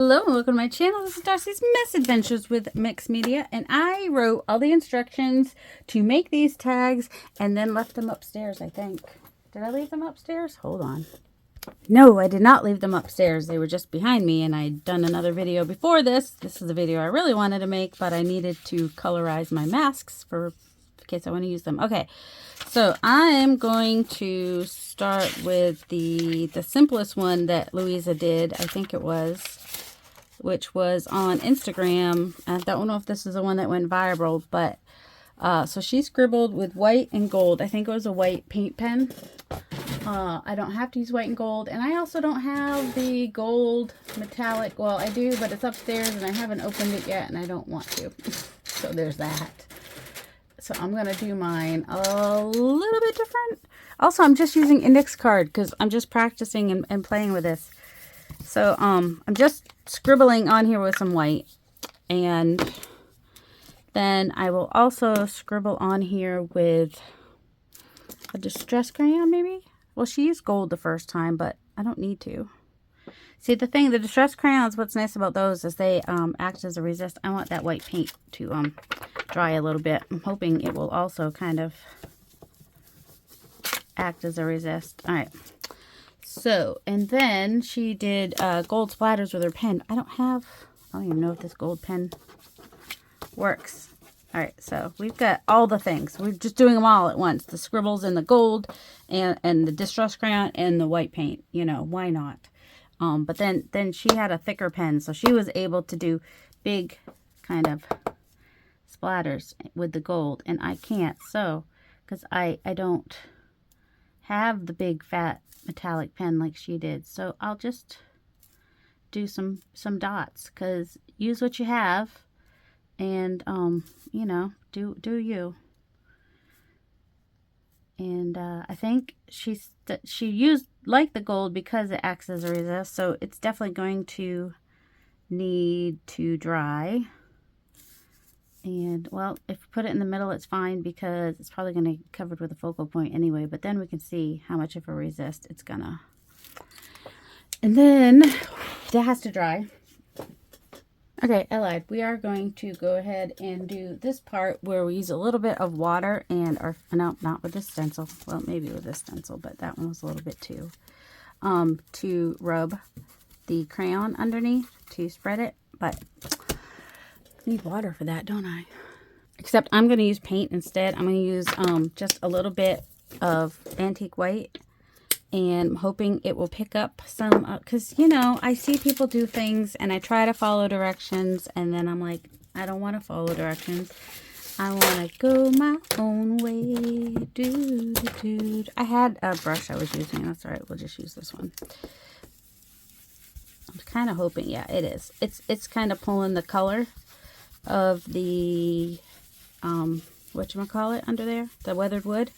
Hello and welcome to my channel. This is Darcy's Misadventures with Mixed Media, and I wrote all the instructions to make these tags and then left them upstairs, I think. Did I leave them upstairs? Hold on. No, I did not leave them upstairs. They were just behind me, and I'd done another video before this. This is a video I really wanted to make, but I needed to colorize my masks in case I want to use them. Okay, so I'm going to start with the simplest one that Louisa did, I think it was, which was on Instagram. I don't know if this is the one that went viral, but so she scribbled with white and gold. I think it was a white paint pen. I don't have to use white and gold, and I also don't have the gold metallic. Well, I do, but it's upstairs and I haven't opened it yet, and I don't want to. So there's that. So I'm gonna do mine a little bit different. Also, I'm just using index card because I'm just practicing and playing with this. So I'm just scribbling on here with some white, and then I will also scribble on here with a distress crayon, maybe. Well, she used gold the first time, but I don't need to. See, the distress crayons, what's nice about those is they act as a resist. I want that white paint to dry a little bit. I'm hoping it will also kind of act as a resist. All right. So, and then she did gold splatters with her pen. I don't even know if this gold pen works. All right, so we've got all the things. We're just doing them all at once. The scribbles and the gold and the distress crayon and the white paint. You know, why not? But then she had a thicker pen, so she was able to do big kind of splatters with the gold, and I can't, so because I don't have the big fat metallic pen like she did. So I'll just do some dots, because use what you have, and you know, do you. And I think she used like the gold because it acts as a resist, so it's definitely going to need to dry. And well, if you put it in the middle, it's fine because it's probably going to be covered with a focal point anyway, but then we can see how much of a resist it's gonna. And then that has to dry. Okay, I lied. We are going to go ahead and do this part where we use a little bit of water and no, not with this stencil. Well, maybe with this stencil, but that one was a little bit too. To rub the crayon underneath to spread it, but I need water for that, don't I? Except I'm going to use paint instead. I'm going to use just a little bit of antique white, and I'm hoping it will pick up some, because, you know, I see people do things and I try to follow directions, and then I'm like, I don't want to follow directions. I want to go my own way. I had a brush I was using. That's all right. We'll just use this one. I'm kind of hoping, yeah, it is. It's kind of pulling the color of the, whatchamacallit under there, the weathered wood.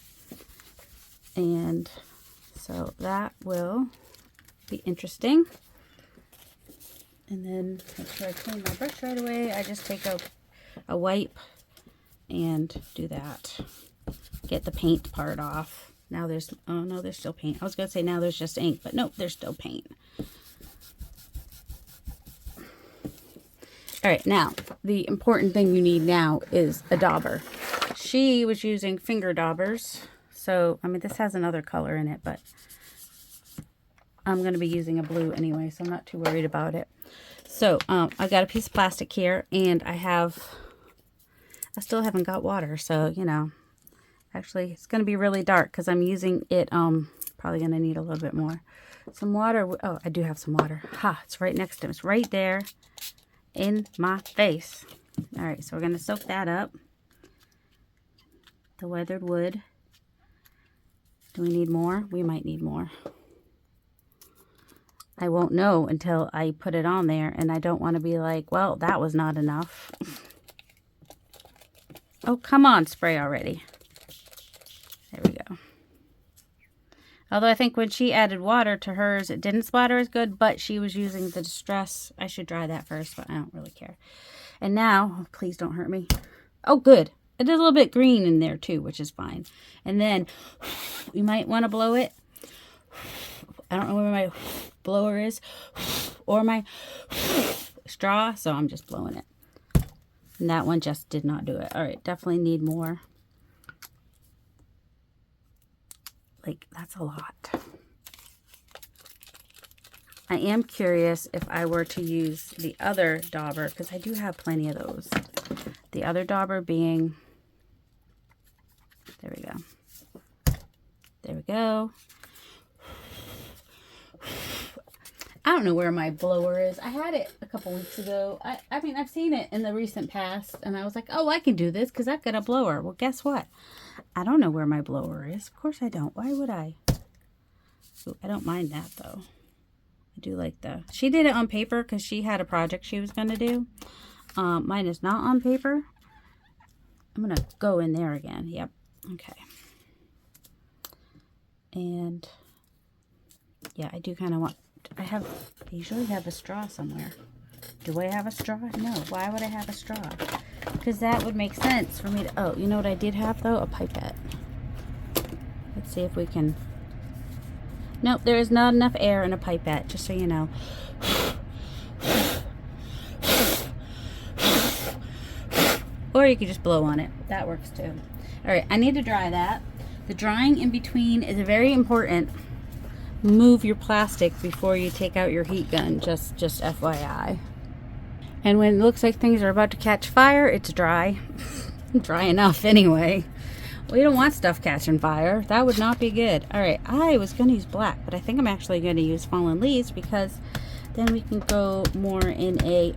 And so that will be interesting. And then make sure I clean my brush right away. I just take a wipe and do that. Get the paint part off. Now there's, oh no, there's still paint. I was going to say now there's just ink, but nope, there's still paint. All right, now the important thing you need now is a dauber. She was using finger daubers. So, I mean, this has another color in it, but I'm going to be using a blue anyway, so I'm not too worried about it. So, I got a piece of plastic here, and I still haven't got water, so, you know, actually, it's going to be really dark because I'm using it, probably going to need a little bit more. Some water. Oh, I do have some water. Ha, it's right next to me. It's right there in my face. All right, so we're going to soak that up. The weathered wood. Do we need more? We might need more. I won't know until I put it on there, and I don't want to be like, well, that was not enough. Oh, come on, spray already. There we go. Although I think when she added water to hers, it didn't splatter as good, but she was using the distress. I should dry that first, but I don't really care. And now, oh, please don't hurt me. Oh, good. It is a little bit green in there too, which is fine. And then you might want to blow it. I don't know where my blower is or my straw, so I'm just blowing it. And that one just did not do it. All right, definitely need more. Like, that's a lot. I am curious if I were to use the other dauber, because I do have plenty of those. The other dauber being, there we go. There we go. I don't know where my blower is. I had it a couple weeks ago. I mean, I've seen it in the recent past, and I was like, oh, I can do this because I've got a blower. Well, guess what? I don't know where my blower is. Of course I don't. Why would I? Ooh, I don't mind that, though. I do like the... She did it on paper because she had a project she was going to do. Mine is not on paper. I'm going to go in there again. Yep. Okay. And, yeah, I do kind of want... I usually have a straw somewhere. Do I have a straw? No. Why would I have a straw? Because that would make sense for me to... Oh, you know what I did have, though? A pipette. Let's see if we can... Nope, there is not enough air in a pipette, just so you know. Or you could just blow on it. That works too. Alright, I need to dry that. The drying in between is very important. Move your plastic before you take out your heat gun, just FYI. And when it looks like things are about to catch fire, it's dry. Dry enough anyway. We don't want stuff catching fire. That would not be good. Alright, I was going to use black, but I think I'm actually going to use fallen leaves because then we can go more in a,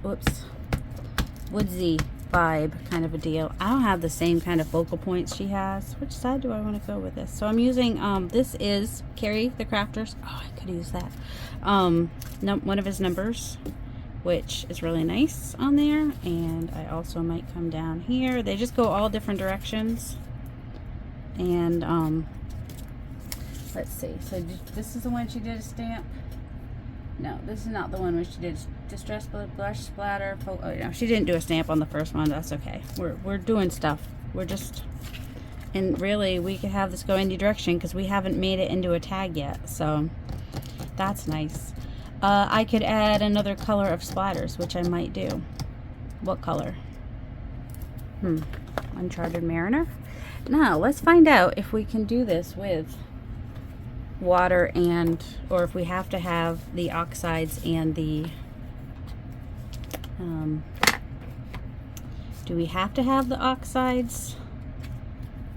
woodsy vibe kind of a deal. I don't have the same kind of focal points she has. Which side do I want to go with this? So I'm using, this is Carrie the Crafters. Oh, I could use that. One of his numbers, which is really nice on there. And I also might come down here. They just go all different directions. And let's see, so this is the one she did a stamp. No, this is not the one where she did distress blush splatter. Oh no, she didn't do a stamp on the first one. That's okay. We're doing stuff. We're just, and really we could have this go any direction because we haven't made it into a tag yet, so that's nice. I could add another color of splatters, which I might do. What color? Uncharted Mariner. Now, let's find out if we can do this with water and, or if we have to have the oxides and the, do we have to have the oxides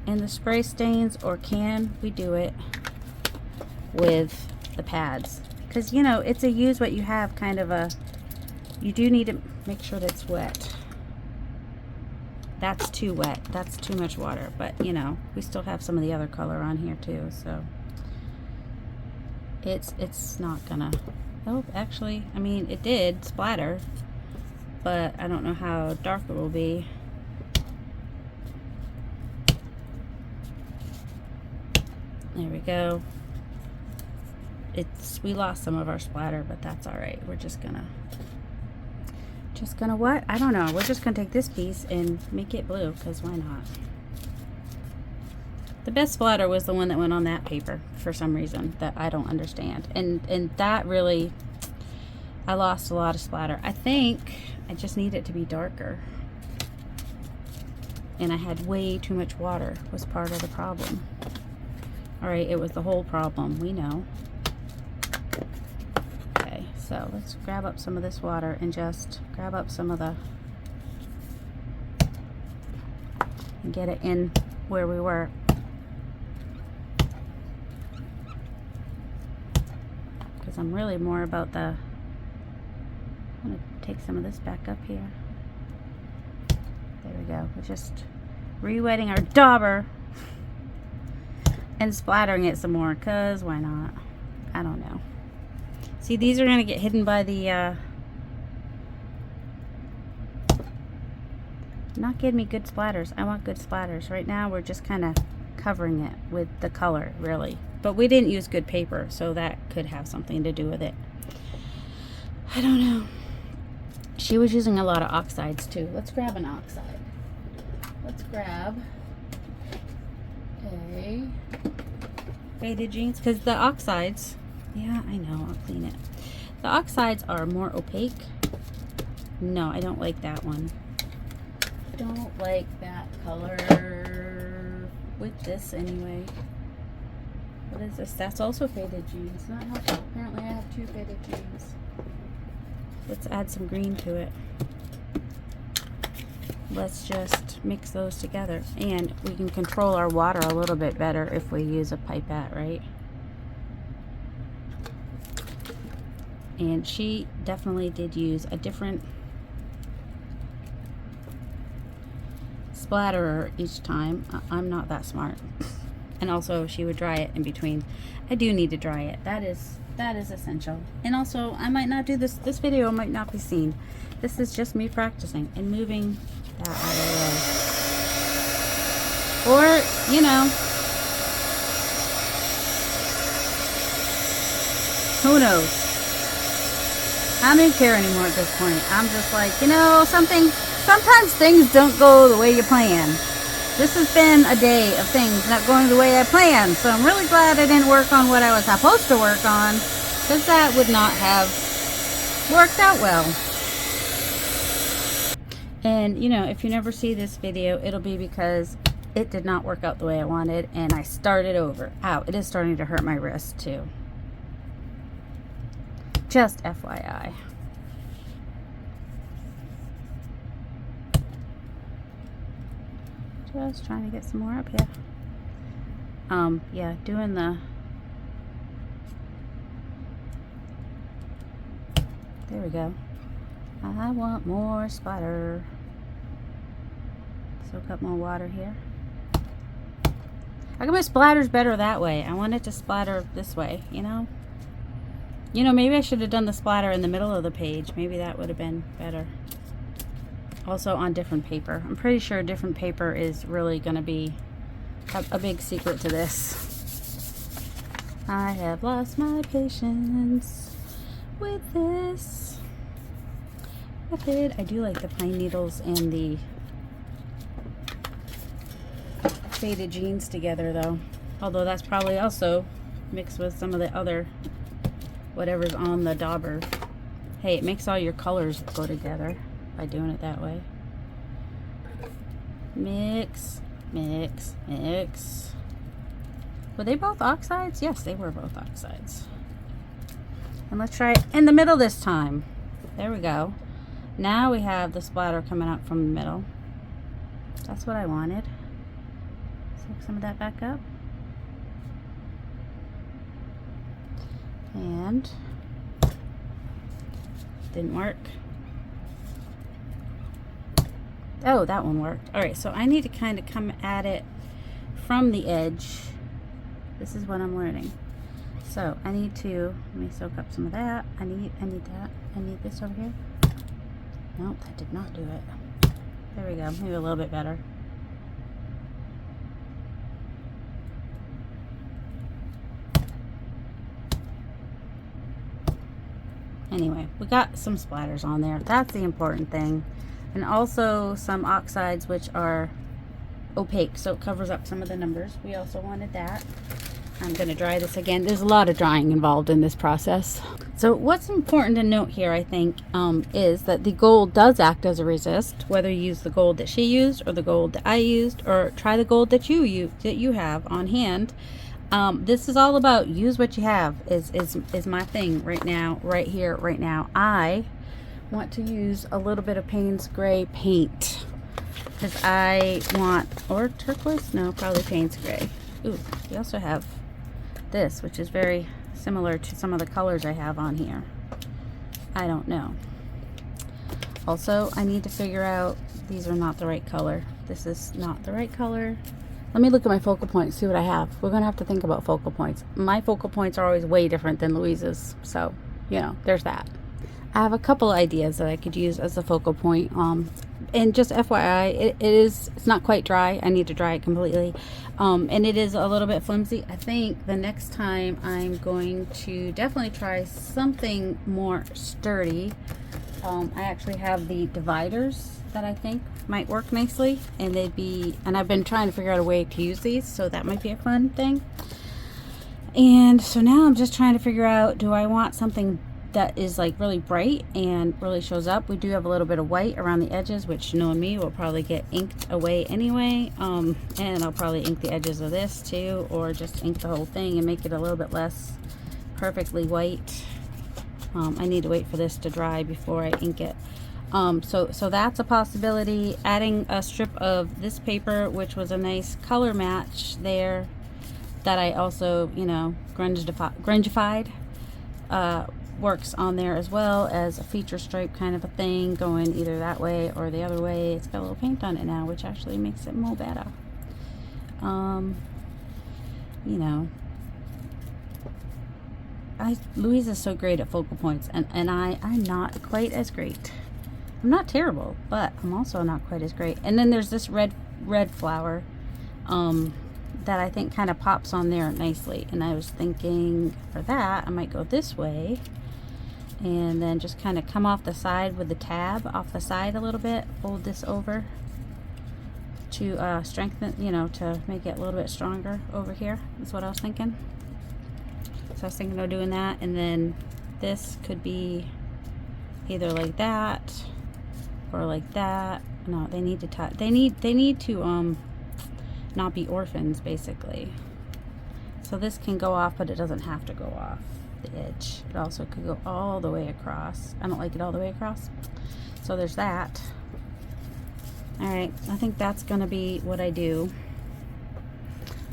and the spray stains, or can we do it with the pads? Because, you know, it's a use what you have kind of a, you do need to make sure that it's wet. That's too wet. That's too much water. But, you know, we still have some of the other color on here too, so it's not gonna... Oh, actually, I mean, it did splatter, but I don't know how dark it will be. There we go. We lost some of our splatter, but that's all right. We're just gonna what? I don't know. We're just gonna take this piece and make it blue, because why not? The best splatter was the one that went on that paper for some reason that I don't understand. And that really, I lost a lot of splatter. I think I just need it to be darker. And I had way too much water was part of the problem. Alright, it was the whole problem. We know. So let's grab up some of this water and just grab up some of the, and get it in where we were. Because I'm really more about the, I'm going to take some of this back up here. There we go. We're just re-wetting our dauber and splattering it some more, because why not? I don't know. See, these are going to get hidden by the, not giving me good splatters. I want good splatters. Right now, we're just kind of covering it with the color, really. But we didn't use good paper, so that could have something to do with it. I don't know. She was using a lot of oxides, too. Let's grab an oxide. Let's grab a faded jeans, because the oxides Yeah, I know. I'll clean it. The oxides are more opaque. No, I don't like that one. Don't like that color with this anyway. What is this? That's also faded jeans. Not helpful. Apparently I have 2 faded jeans. Let's add some green to it. Let's just mix those together. And we can control our water a little bit better if we use a pipette, right? And she definitely did use a different splatterer each time. I'm not that smart. And also she would dry it in between. I do need to dry it. That is essential. And also I might not do this. This video might not be seen. This is just me practicing and moving that out of the way. Or, you know, who knows? I don't care anymore at this point. I'm just like, you know, sometimes things don't go the way you plan. This has been a day of things not going the way I planned. So I'm really glad I didn't work on what I was supposed to work on, because that would not have worked out well. And, you know, if you never see this video, it'll be because it did not work out the way I wanted, and I started over. Ow, it is starting to hurt my wrist too. Just FYI. Just trying to get some more up here. Yeah, doing the... There we go. I want more splatter. Soak up more water here. I think my splatter's better that way. I want it to splatter this way, you know? You know, maybe I should have done the splatter in the middle of the page. Maybe that would have been better. Also on different paper. I'm pretty sure different paper is really going to be a big secret to this. I have lost my patience with this method. I do like the pine needles and the faded jeans together though. Although that's probably also mixed with some of the other whatever's on the dauber. Hey, it makes all your colors go together by doing it that way. Mix, mix, mix. Were they both oxides? Yes, they were both oxides. And let's try it in the middle this time. There we go. Now we have the splatter coming out from the middle. That's what I wanted. Soak some of that back up. And didn't work. Oh, that one worked. All right, so I need to kind of come at it from the edge. This is what I'm learning. So I need to, let me soak up some of that. I need that. I need this over here. Nope, that did not do it. There we go, maybe a little bit better. Anyway, we got some splatters on there. That's the important thing. And also some oxides, which are opaque, so it covers up some of the numbers. We also wanted that. I'm going to dry this again. There's a lot of drying involved in this process. So what's important to note here, I think, is that the gold does act as a resist, whether you use the gold that she used or the gold that I used, or try the gold that you have on hand. This is all about use what you have is my thing right now, right here, right now. I want to use a little bit of Payne's Gray paint because I want, or turquoise, no, probably Payne's Gray. Ooh, we also have this, which is very similar to some of the colors I have on here. I don't know. Also, I need to figure out, these are not the right color. This is not the right color. Let me look at my focal points, see what I have. We're going to have to think about focal points. My focal points are always way different than Louise's. So, you know, there's that. I have a couple ideas that I could use as a focal point. And just FYI, it's not quite dry. I need to dry it completely. And it is a little bit flimsy. I think the next time I'm going to definitely try something more sturdy. I actually have the dividers that I think might work nicely, and I've been trying to figure out a way to use these, so that might be a fun thing. And so now I'm just trying to figure out, do I want something that is like really bright and really shows up? We do have a little bit of white around the edges, which knowing me will probably get inked away anyway. And I'll probably ink the edges of this too, or just ink the whole thing and make it a little bit less perfectly white. I need to wait for this to dry before I ink it. So that's a possibility. Adding a strip of this paper, which was a nice color match there, that I also, you know, grungified, works on there, as well as a feature stripe kind of a thing going either that way or the other way. It's got a little paint on it now, which actually makes it more better. You know, Louise is so great at focal points, and I'm not quite as great. I'm not terrible, but I'm also not quite as great. And then there's this red flower that I think kind of pops on there nicely. And I was thinking for that, I might go this way and then just kind of come off the side with the tab off the side a little bit. Fold this over to strengthen, you know, to make it a little bit stronger over here. That's what I was thinking. So I was thinking of doing that, and then this could be either like that or like that. No, they need to they need to not be orphans, basically. So this can go off, but it doesn't have to go off the edge. It also could go all the way across. I don't like it all the way across. So there's that. All right, I think that's gonna be what I do.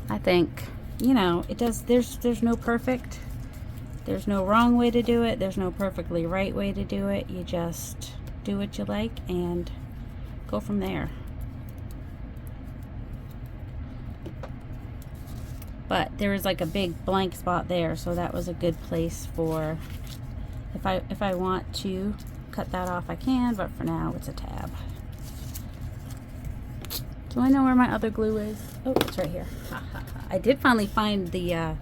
I think, you know, it does, there's no perfect, there's no wrong way to do it, there's no perfectly right way to do it. You just do what you like and go from there. But there was like a big blank spot there, so that was a good place for, if I want to cut that off, I can, but for now it's a tab. Do I know where my other glue is? Oh, it's right here. Ha, ha, ha. I did finally find the, it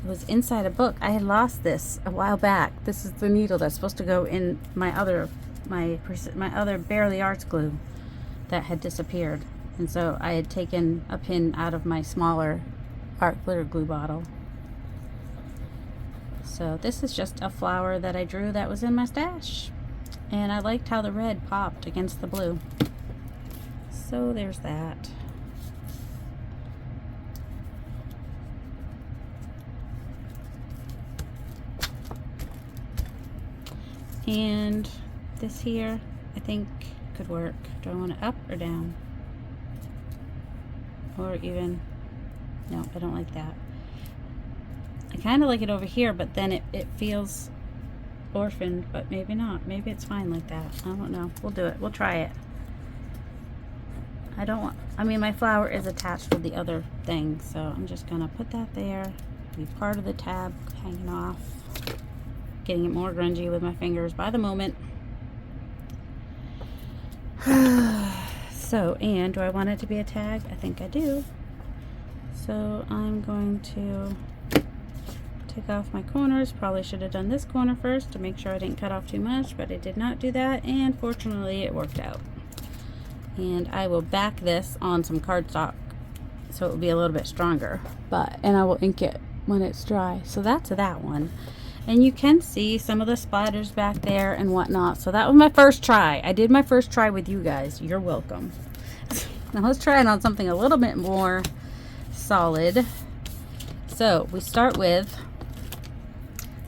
was inside a book. I had lost this a while back. This is the needle that's supposed to go in my other Barely Arts glue that had disappeared. And so I had taken a pin out of my smaller art glitter glue bottle. So this is just a flower that I drew that was in my stash. And I liked how the red popped against the blue. So there's that. And this here, I think could work. Do I want it up or down? Or even, no, I don't like that. I kind of like it over here, but then it feels orphaned, but maybe not. Maybe it's fine like that. I don't know. We'll do it. We'll try it. I don't want, I mean, my flower is attached with the other thing, so I'm just gonna put that there, be part of the tab hanging off, getting it more grungy with my fingers by the moment. So, and do I want it to be a tag? I think I do. So I'm going to take off my corners. Probably should have done this corner first to make sure I didn't cut off too much, but I did not do that, and fortunately it worked out. And I will back this on some cardstock so it will be a little bit stronger, and I will ink it when it's dry. So that's that one. And you can see some of the splatters back there and whatnot. So that was my first try. I did my first try with you guys. You're welcome. Now let's try it on something a little bit more solid. So we start with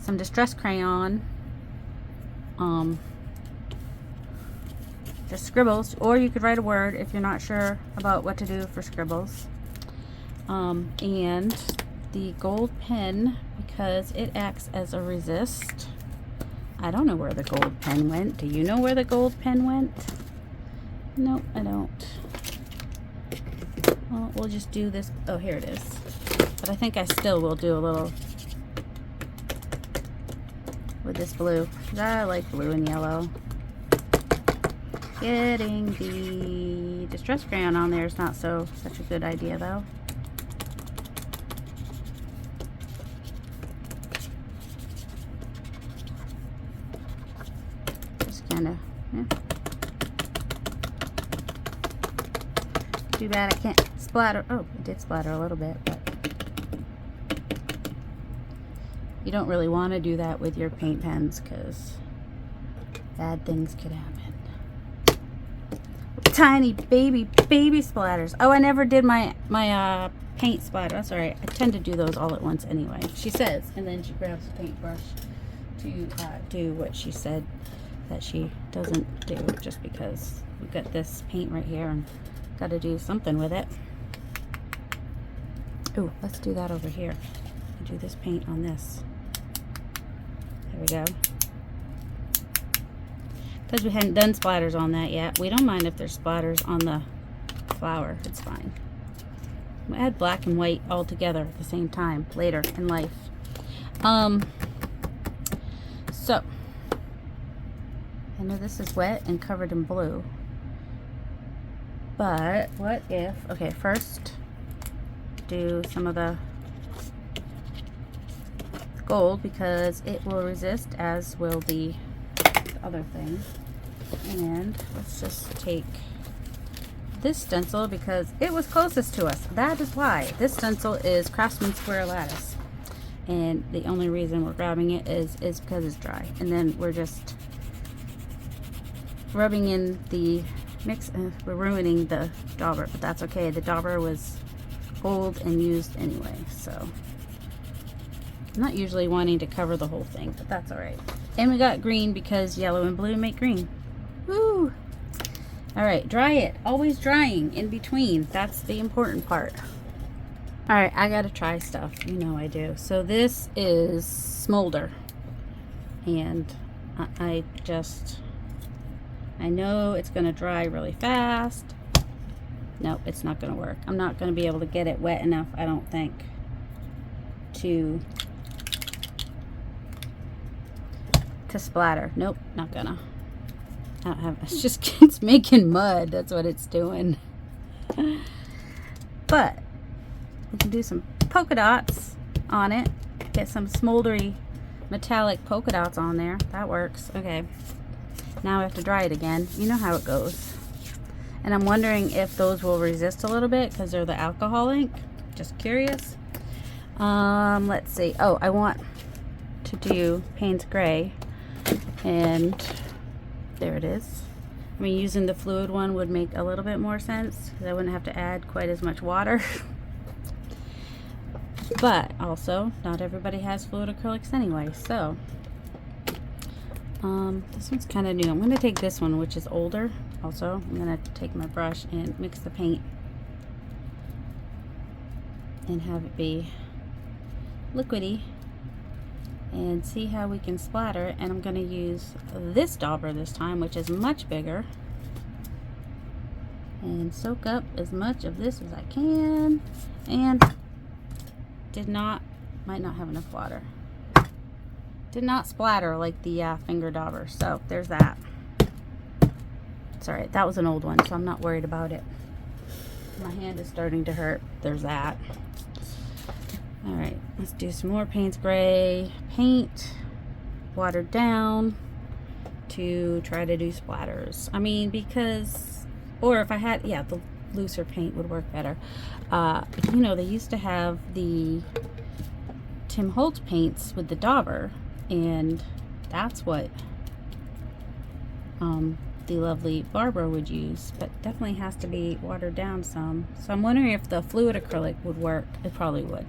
some distress crayon, just scribbles, or you could write a word if you're not sure about what to do for scribbles, and the gold pen, because it acts as a resist. I don't know where the gold pen went. Do you know where the gold pen went? Nope, I don't. Well, we'll just do this. Oh, here it is. But I think I still will do a little with this blue, because I like blue and yellow. Getting the distress crayon on there is not such a good idea, though. Just kind of, yeah. Too bad I can't splatter. Oh, it did splatter a little bit, but You don't really want to do that with your paint pens because bad things could happen. Tiny baby splatters. Oh, I never did my paint splatter. That's all right. I tend to do those all at once anyway. She says, and then she grabs a paintbrush to do what she said that she doesn't do, just because we've got this paint right here and got to do something with it. Oh, let's do that over here. Do this paint on this. There we go. Because we hadn't done splatters on that yet. We don't mind if there's splatters on the flower. It's fine. We'll add black and white all together at the same time later in life. So, I know this is wet and covered in blue. But what if, okay, first do some of the gold because it will resist, as will the other thing. And let's just take this stencil because it was closest to us. That is why. This stencil is Craftsman Square Lattice. And the only reason we're grabbing it is because it's dry. And then we're just rubbing in the mix. We're ruining the dauber, but that's okay. The dauber was old and used anyway, so I'm not usually wanting to cover the whole thing, but that's all right. And we got green because yellow and blue make green. Woo! All right, dry it. Always drying in between. That's the important part. All right, I gotta try stuff. You know I do. So this is Smolder, and I know it's gonna dry really fast. Nope, it's not gonna work. I'm not gonna be able to get it wet enough, I don't think, to splatter. Nope, not gonna. I don't have, it's making mud. That's what it's doing. But we can do some polka dots on it. Get some smoldery metallic polka dots on there. That works. Okay. Now we have to dry it again. You know how it goes. And I'm wondering if those will resist a little bit because they're the alcohol ink. Just curious. Let's see. Oh, I want to do Payne's Gray. And there it is. I mean, using the fluid one would make a little bit more sense because I wouldn't have to add quite as much water. But also, not everybody has fluid acrylics anyway, so this one's kind of new. I'm going to take this one, which is older. Also, I'm going to take my brush and mix the paint and have it be liquidy and see how we can splatter. And I'm going to use this dauber this time, which is much bigger, and soak up as much of this as I can. And might not have enough water. Did not splatter like the finger dauber, so there's that. It's alright, that was an old one, so I'm not worried about it. My hand is starting to hurt. There's that. Alright, let's do some more Payne's Gray paint, watered down, to try to do splatters. I mean, because, or if I had, yeah, the looser paint would work better. You know, they used to have the Tim Holtz paints with the dauber, and that's what the lovely Barbara would use, but definitely has to be watered down some. So I'm wondering if the fluid acrylic would work. It probably would,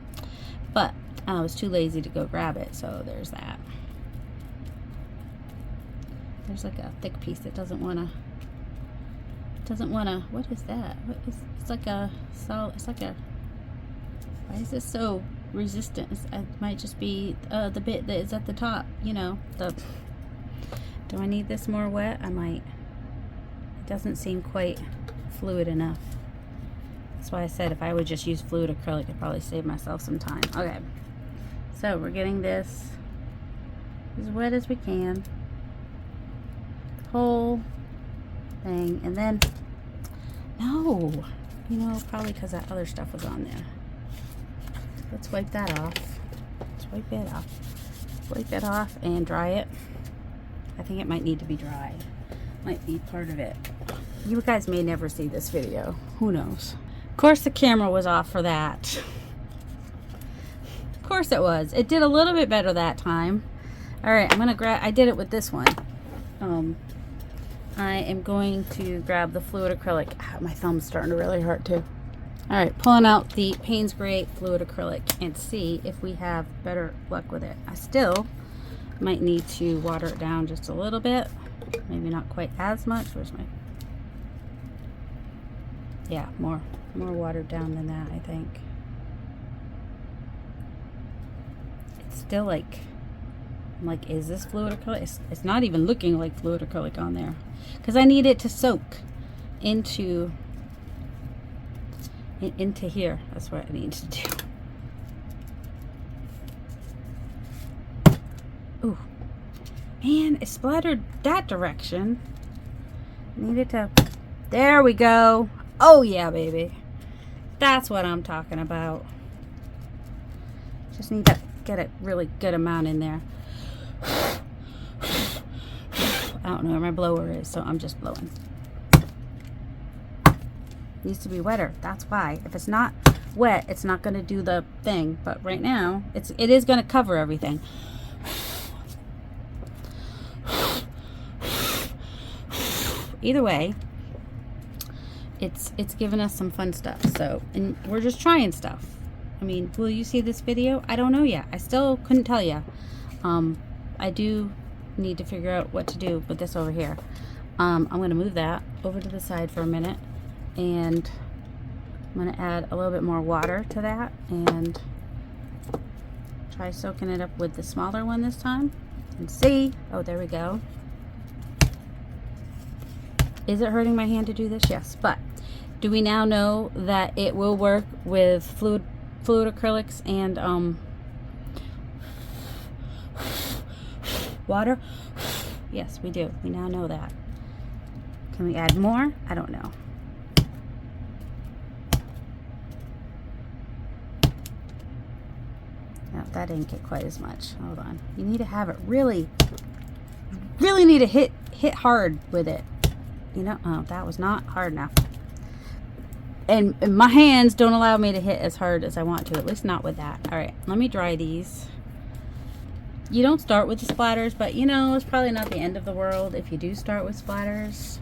but I was too lazy to go grab it, so there's that. There's like a thick piece that doesn't want to, what is that? What is, it's like a solid, it's like a, why is this so resistant? It might just be the bit that is at the top, you know, do I need this more wet? I might. It doesn't seem quite fluid enough. That's why I said if I would just use fluid acrylic, I'd probably save myself some time. Okay, so we're getting this as wet as we can, whole thing. And then, no, you know, probably because that other stuff was on there. Let's wipe that off. Let's wipe it off. Wipe it off and dry it. I think it might need to be dry. Might be part of it. You guys may never see this video. Who knows? Of course the camera was off for that. Of course it was. It did a little bit better that time. All right, I'm gonna grab, I did it with this one. I am going to grab the fluid acrylic. Ah, my thumb's starting to really hurt too. All right, pulling out the Payne's Gray fluid acrylic and see if we have better luck with it. I still might need to water it down just a little bit. Maybe not quite as much. Where's my... Yeah, more watered down than that, I think. It's still like... I'm like, is this fluid acrylic? It's not even looking like fluid acrylic on there. Because I need it to soak into here. That's what I need to do. Ooh. Man, it splattered that direction. Needed to... There we go. Oh yeah, baby. That's what I'm talking about. Just need to get a really good amount in there. I don't know where my blower is, so I'm just blowing. Needs to be wetter. That's why. If it's not wet, it's not going to do the thing. But right now, it is going to cover everything. Either way, it's giving us some fun stuff. So, and we're just trying stuff. I mean, will you see this video? I don't know yet. I still couldn't tell you. I do need to figure out what to do with this over here. I'm going to move that over to the side for a minute, and I'm going to add a little bit more water to that and try soaking it up with the smaller one this time and see. Oh, there we go. Is it hurting my hand to do this? Yes, but do we now know that it will work with fluid acrylics and water? Yes, we do. We now know that. Can we add more? I don't know. No, that didn't get quite as much. Hold on. You need to have it really need to hit hard with it. You know, oh, that was not hard enough. And my hands don't allow me to hit as hard as I want to, at least not with that. All right, let me dry these. You don't start with the splatters, but you know, it's probably not the end of the world if you do start with splatters.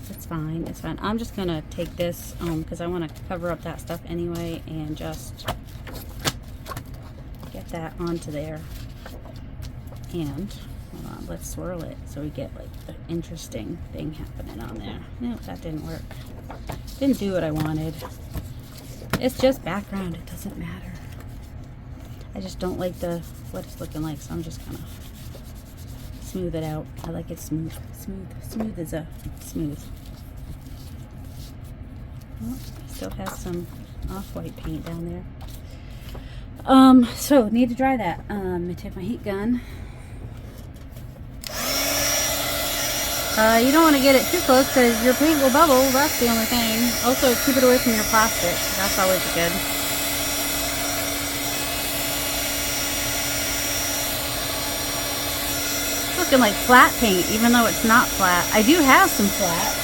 It's fine, it's fine. I'm just gonna take this because I want to cover up that stuff anyway and just get that onto there. And hold on, let's swirl it so we get like the interesting thing happening on there. Nope, that didn't work. Didn't do what I wanted. It's just background, it doesn't matter. I just don't like what it's looking like, so I'm just gonna smooth it out. I like it smooth. Smooth as a smooth. Oh, still has some off-white paint down there. So need to dry that. Let me take my heat gun. You don't want to get it too close because your paint will bubble. That's the only thing. Also, keep it away from your plastic. That's always good. Looking like flat paint, even though it's not flat. I do have some flat.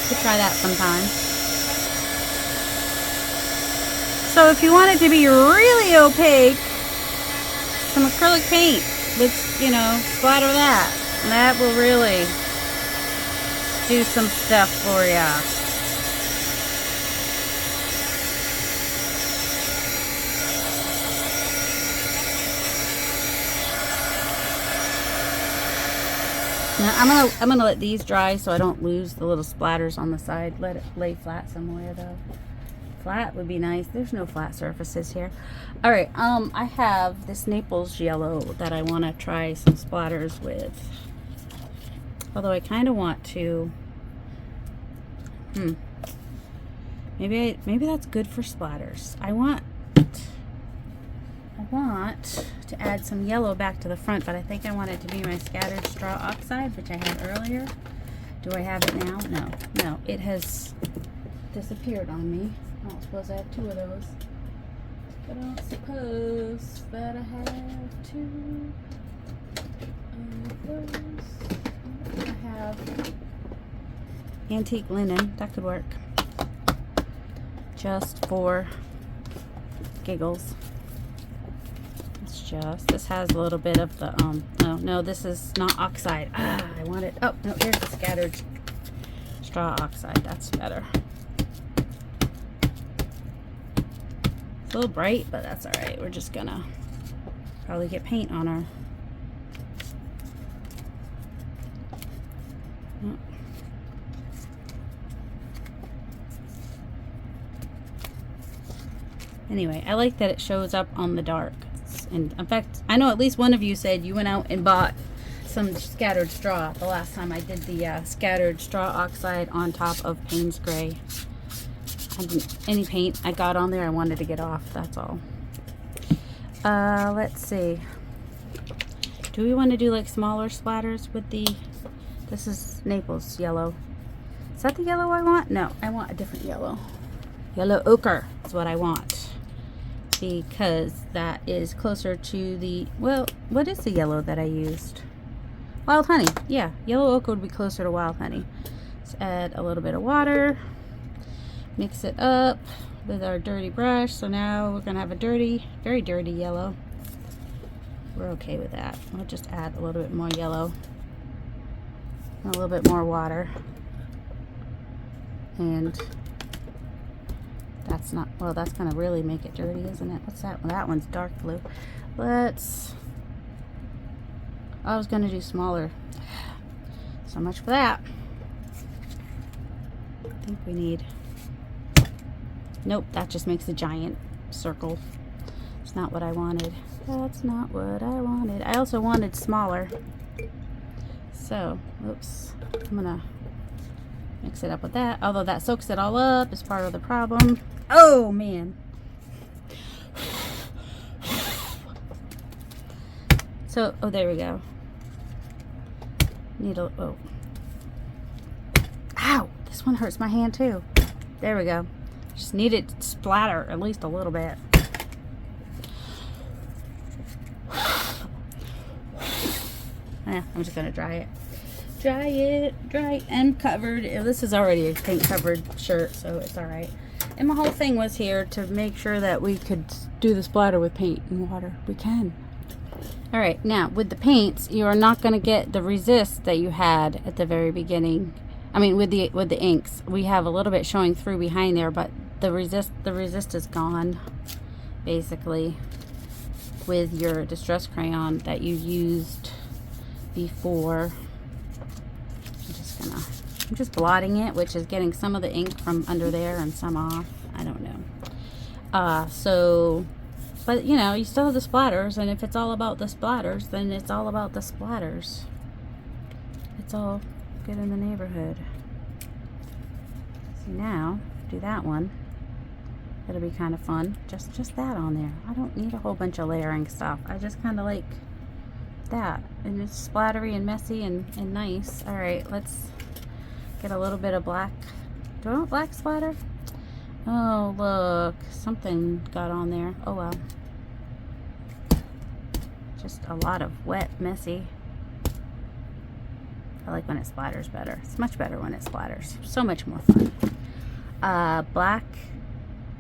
Could try that sometime. So if you want it to be really opaque, some acrylic paint with, you know, splatter that. And that will really do some stuff for ya. Now I'm gonna let these dry so I don't lose the little splatters on the side. Let it lay flat somewhere though. Flat would be nice. There's no flat surfaces here. All right, I have this Naples yellow that I want to try some splatters with. Although I kind of want to. Maybe that's good for splatters. I want to add some yellow back to the front, but I think I want it to be my scattered straw oxide, which I had earlier. Do I have it now? No, it has disappeared on me. I don't suppose I have two of those. I don't suppose that I have two of those. I have antique linen. That could work. Just for giggles. this has a little bit of the, oh, no, this is not oxide. I want it, oh, no, here's the scattered straw oxide. That's better. It's a little bright, but that's all right. We're just gonna probably get paint on our, anyway, I like that it shows up on the dark. And in fact, I know at least one of you said you went out and bought some scattered straw the last time I did the scattered straw oxide on top of Payne's Gray. Any paint I got on there I wanted to get off, that's all. Let's see. Do we want to do like smaller splatters with the, this is Naples yellow. Is that the yellow I want? No, I want a different yellow. Yellow ochre is what I want, because that is closer to the, well, what is the yellow that I used? Wild honey. Yeah, yellow ochre would be closer to wild honey. Let's add a little bit of water. Mix it up with our dirty brush. So now we're gonna have a dirty, very dirty yellow. We're okay with that. We'll just add a little bit more yellow and a little bit more water. And that's not, well, that's gonna really make it dirty, isn't it? What's that? Well, that one's dark blue. Let's, I was gonna do smaller. So much for that. I think we need, nope, that just makes a giant circle. It's not what I wanted. That's not what I wanted. I also wanted smaller. So, oops, I'm gonna mix it up with that. Although that soaks it all up is part of the problem. Oh man. So, oh, there we go. Need a, oh. Ow, this one hurts my hand too. There we go. Just need it to splatter at least a little bit. I'm just gonna dry it. Dry it. I'm covered. This is already a paint covered shirt, so it's all right. And my whole thing was here to make sure that we could do the splatter with paint and water. We can. All right, now with the paints, you are not going to get the resist that you had at the very beginning. I mean, with the inks, we have a little bit showing through behind there, but the resist is gone, basically, with your distress crayon that you used before. I'm just blotting it, which is getting some of the ink from under there and some off. I don't know. So, but you know, you still have the splatters, and if it's all about the splatters, then it's all about the splatters. It's all good in the neighborhood. See, now, do that one. It'll be kind of fun. Just that on there. I don't need a whole bunch of layering stuff. I just kind of like that. And it's splattery and messy and nice. All right, let's get a little bit of black. Do I want black splatter? Oh, look. Something got on there. Oh, well. Just a lot of wet, messy. I like when it splatters better. It's much better when it splatters. So much more fun.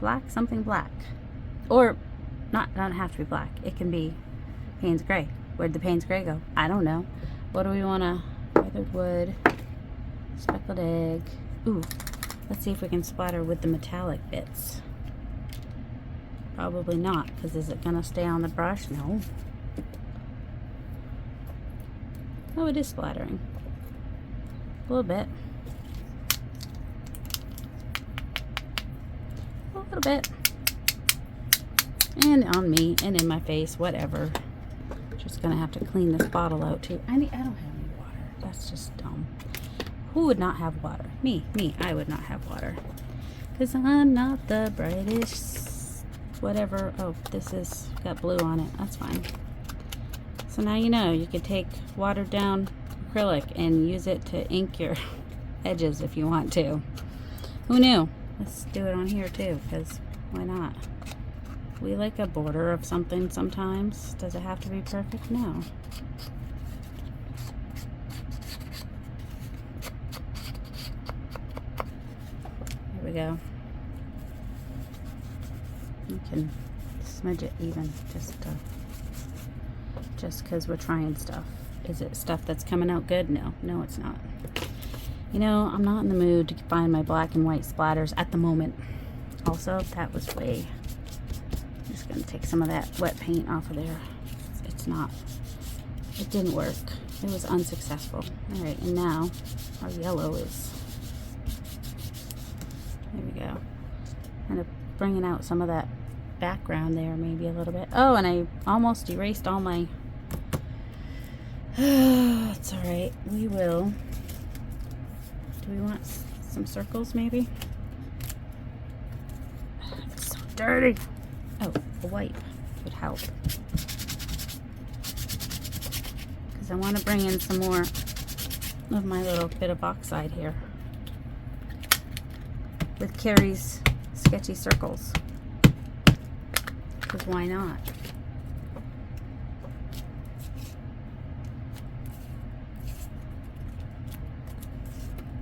Black, something black. Or, not have to be black. It can be Payne's Gray. Where'd the Payne's Gray go? I don't know. What do we want to... Weathered wood. Speckled egg. Ooh. Let's see if we can splatter with the metallic bits. Probably not, because is it going to stay on the brush? No. Oh, it is splattering. A little bit. A little bit. And on me, and in my face, whatever. Just gonna have to clean this bottle out too. I don't have any water. That's just dumb. Who would not have water? Me. I would not have water. Because I'm not the brightest whatever. Oh, this is got blue on it. That's fine. So now you know you could take watered down acrylic and use it to ink your edges if you want to. Who knew? Let's do it on here too, because why not? We like a border of something sometimes. Does it have to be perfect? No. There we go. You can smudge it even, just just because we're trying stuff. Is it stuff that's coming out good? No, no, it's not. You know, I'm not in the mood to find my black and white splatters at the moment. Also, that was way... I'm just going to take some of that wet paint off of there. It's not... It didn't work. It was unsuccessful. Alright, and now our yellow is... There we go. Kind of bringing out some of that background there maybe a little bit. Oh, and I almost erased all my... It's alright. We will... Do we want some circles maybe? It's so dirty. Oh, a wipe would help. Because I want to bring in some more of my little bit of oxide here. With Carrie's sketchy circles. Because why not?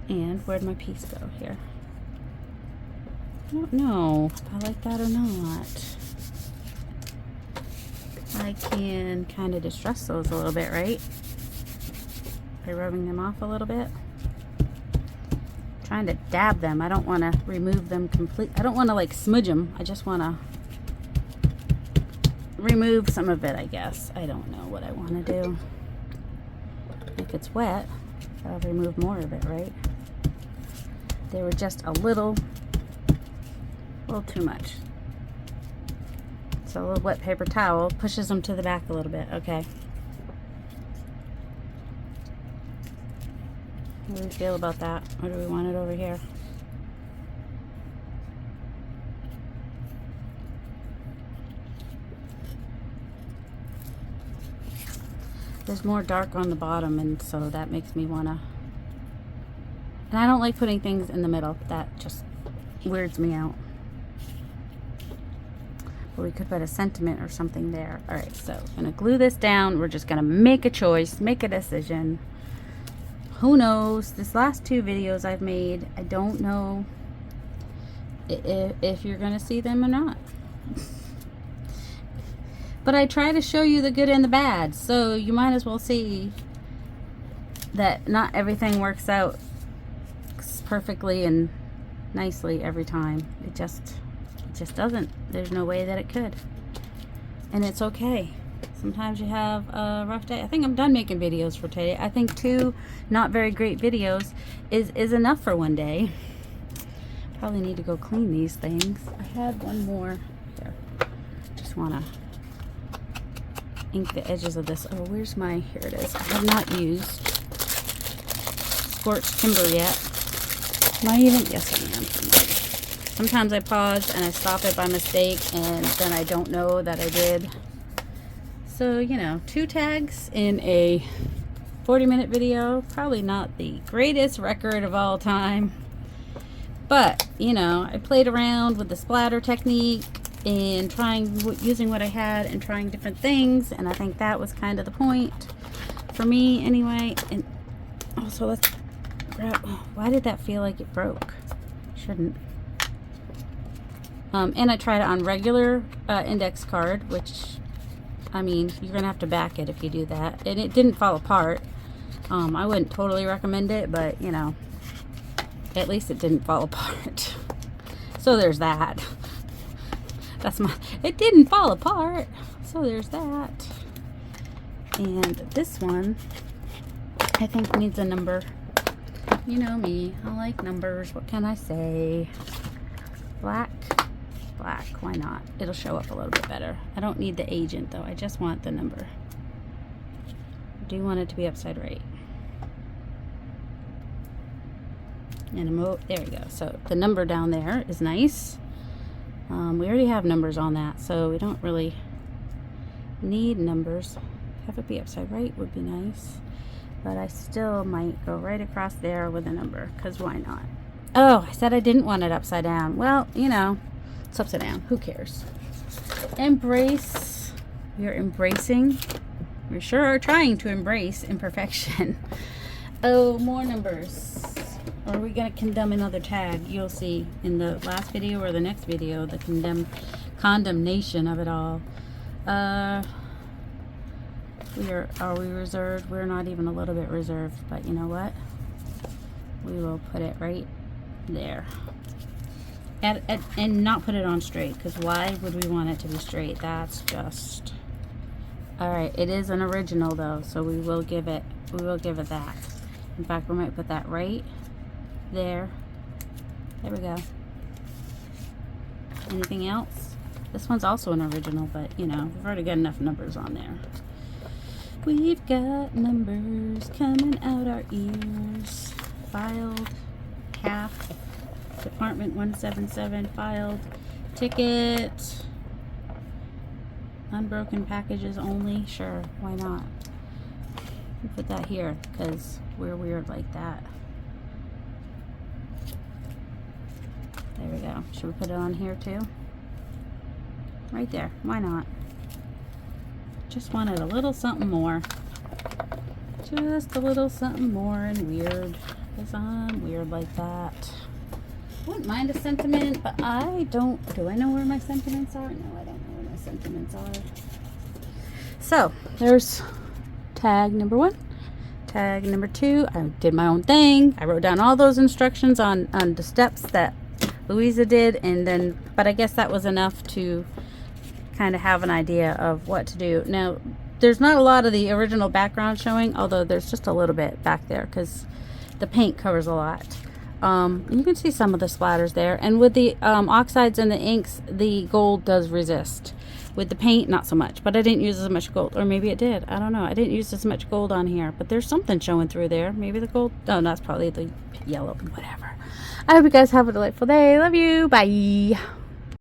And where'd my piece go here? I don't know if I like that or not. I can kind of distress those a little bit, right? By rubbing them off a little bit. Trying to dab them. I don't want to remove them completely. I don't want to like smudge them. I just want to remove some of it, I guess. I don't know what I want to do. If it's wet, I'll remove more of it, right? They were just a little too much. So a little wet paper towel pushes them to the back a little bit. Okay. What do we feel about that? Or do we want it over here? There's more dark on the bottom, and so that makes me wanna... And I don't like putting things in the middle. That just weirds me out. But we could put a sentiment or something there. Alright, so I'm gonna glue this down. We're just gonna make a choice, make a decision. Who knows? This last two videos I've made, I don't know if you're gonna see them or not. But I try to show you the good and the bad, so you might as well see that not everything works out perfectly and nicely every time. It just doesn't. There's no way that it could. And it's okay. Sometimes you have a rough day. I think I'm done making videos for today. I think 2 not very great videos is enough for one day. Probably need to go clean these things. I had one more here. Just want to ink the edges of this. Oh, where's my... Here it is. I have not used scorched timber yet. Am I even... Yes, I am. Sometimes I pause and I stop it by mistake, and then I don't know that I did. So, you know, 2 tags in a 40-minute video. Probably not the greatest record of all time. But, you know, I played around with the splatter technique and using what I had and trying different things. And I think that was kind of the point for me anyway. And also, let's grab... Why did that feel like it broke? Shouldn't. And I tried it on regular index card, which... I mean, you're going to have to back it if you do that. And it didn't fall apart. I wouldn't totally recommend it, but, you know, at least it didn't fall apart. So there's that. That's my... It didn't fall apart. So there's that. And this one, I think needs a number. You know me. I like numbers. What can I say? Black. Black, why not? It'll show up a little bit better. I don't need the agent though, I just want the number. I do want it to be upside right. And there we go. So the number down there is nice. We already have numbers on that, so we don't really need numbers. Have it be upside right would be nice. But I still might go right across there with a number, because why not? Oh, I said I didn't want it upside down. Well, you know, it's upside down. Who cares? Embrace. You're embracing. We sure are trying to embrace imperfection. Oh, more numbers. Or are we going to condemn another tag? You'll see in the last video or the next video the condemnation of it all. Are we reserved? We're not even a little bit reserved, but you know what? We will put it right there. And not put it on straight, because why would we want it to be straight? That's just... Alright, it is an original though, so we will give it that. In fact, we might put that right there. There we go. Anything else? This one's also an original, but you know, we've already got enough numbers on there. We've got numbers coming out our ears. Filed, half, department 177, filed, ticket, unbroken packages only. Sure, why not? We'll put that here because we're weird like that. There we go. Should we put it on here too? Right there. Why not? Just wanted a little something more. Just a little something more and weird. Because I'm weird like that. Wouldn't mind a sentiment, but I don't. Do I know where my sentiments are? No, I don't know where my sentiments are. So, there's tag number 1. Tag number 2. I did my own thing. I wrote down all those instructions on the steps that Louisa did, and then, but I guess that was enough to kind of have an idea of what to do. Now, there's not a lot of the original background showing, although there's just a little bit back there because the paint covers a lot. You can see some of the splatters there, and with the oxides and the inks, the gold does resist. With the paint, not so much, but I didn't use as much gold, or maybe it did. I don't know. I didn't use as much gold on here, but there's something showing through there. Maybe the gold. Oh, no, that's probably the yellow. Whatever. I hope you guys have a delightful day. Love you. Bye.